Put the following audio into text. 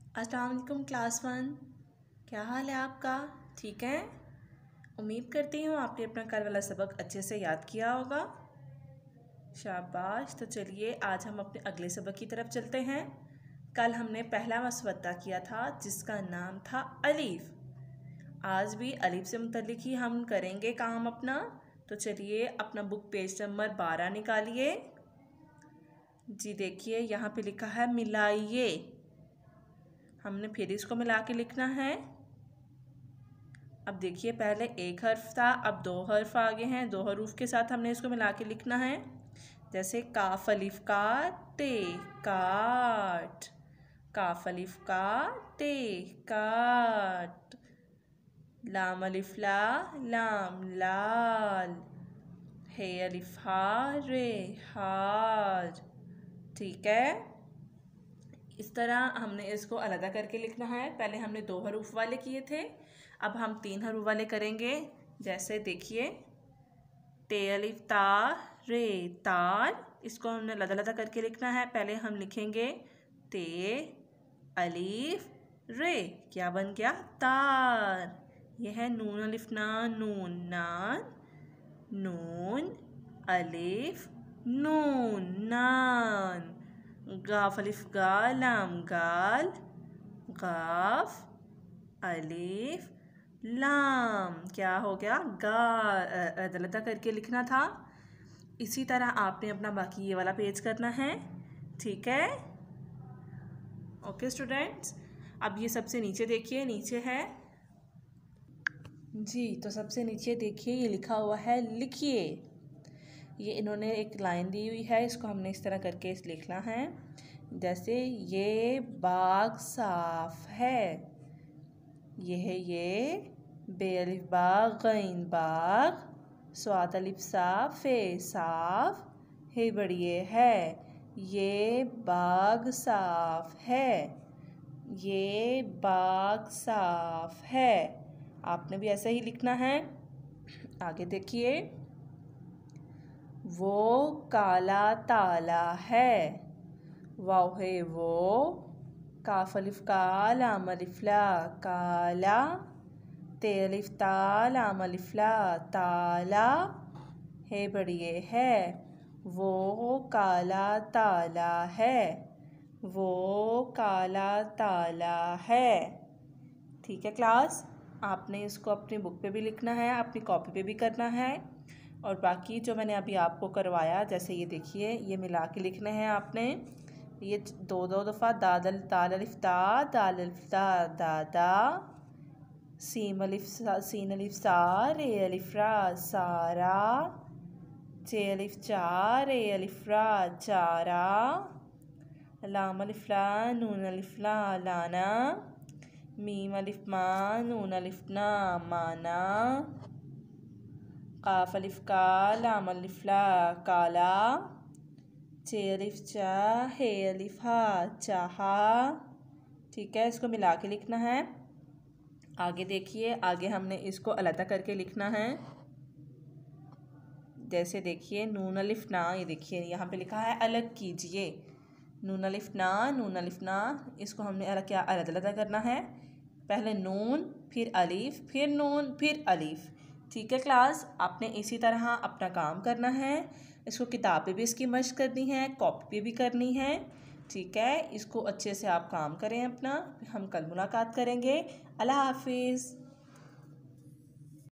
अस्सलाम वालेकुम क्लास 1। क्या हाल है आपका? ठीक है। उम्मीद करती हूँ आपने अपना कल वाला सबक अच्छे से याद किया होगा। शाबाश। तो चलिए आज हम अपने अगले सबक की तरफ चलते हैं। कल हमने पहला मसवदा किया था जिसका नाम था अलीफ। आज भी अलीफ से मुतल्लिक ही हम करेंगे काम अपना। तो चलिए अपना बुक पेज नंबर 12 निकालिए। जी देखिए यहाँ पे लिखा है मिलाइए। हमने फिर इसको मिला के लिखना है। अब देखिए पहले एक हर्फ था, अब दो हर्फ आगे हैं। दो हरूफ के साथ हमने इसको मिला के लिखना है। जैसे काफ अलिफ का टे काट, काफ अलिफ का टे काट, लाम अलिफ ला लाम लाल, हे अलिफ हा रे हार। ठीक है, इस तरह हमने इसको अलग करके लिखना है। पहले हमने दो हरूफ वाले किए थे, अब हम तीन हरूफ वाले करेंगे। जैसे देखिए टे अलिफ ता रे तार, इसको हमने लदा लदा करके लिखना है। पहले हम लिखेंगे टे अलिफ रे, क्या बन गया? तार। यह है नून अलिफ ना नून नान, नून अलिफ नून नान। गाफ अलिफ गा लाम गाल, गाफ अलिफ लाम, क्या हो गया? गा। अदलता करके लिखना था। इसी तरह आपने अपना बाकी ये वाला पेज करना है। ठीक है, ओके स्टूडेंट्स। अब ये सबसे नीचे देखिए, नीचे है जी, तो सबसे नीचे देखिए ये लिखा हुआ है लिखिए। ये इन्होंने एक लाइन दी हुई है, इसको हमने इस तरह करके लिखना है। जैसे ये बाग साफ है, ये है ये बे अलिफ बाग गैन बाग, स्वाद अलिफ साफ है साफ, हे बढ़िए है। ये बाग साफ है, ये बाग साफ है। आपने भी ऐसा ही लिखना है। आगे देखिए वो काला ताला है, वाव है वो, काफ अलिफ का लाम अलिफ ला काला, ते अलिफ ता लाम अलिफ ला ताला, है बढ़िए है। वो काला ताला है, वो काला ताला है। ठीक है क्लास, आपने इसको अपनी बुक पे भी लिखना है, अपनी कॉपी पे भी करना है। और बाकी जो मैंने अभी आपको करवाया, जैसे ये देखिए ये मिला के लिखने हैं आपने। ये दो दो दफ़ा दादल दाल अलिफ दा दाल अलिफ दा दादा, सीम अलिफ सीन अलिफ सा रे अलिफ रा सारा, चे अलिफ चा रे अलिफ रा चारा, लाम अलिफ ला नून अलिफ ला लाना, मीम अलिफ मा नून अलिफ ना माना, काफ अलिफ का लाम अलिफ ला काला, चे अलिफ चा हे अलिफ हा चाहा। ठीक है, इसको मिला के लिखना है। आगे देखिए, आगे हमने इसको अलग करके लिखना है। जैसे देखिए नून अलिफ ना, ये देखिए यहाँ पे लिखा है अलग कीजिए, नून अलिफ ना नून अलिफ ना, इसको हमने अलग क्या अलग अलग करना है। पहले नून फिर अलीफ फिर नून फिर अलीफ। ठीक है क्लास, आपने इसी तरह अपना काम करना है। इसको किताब पे भी इसकी मशक करनी है, कॉपी पे भी करनी है। ठीक है, इसको अच्छे से आप काम करें अपना। हम कल मुलाकात करेंगे। अल्लाह हाफिज़।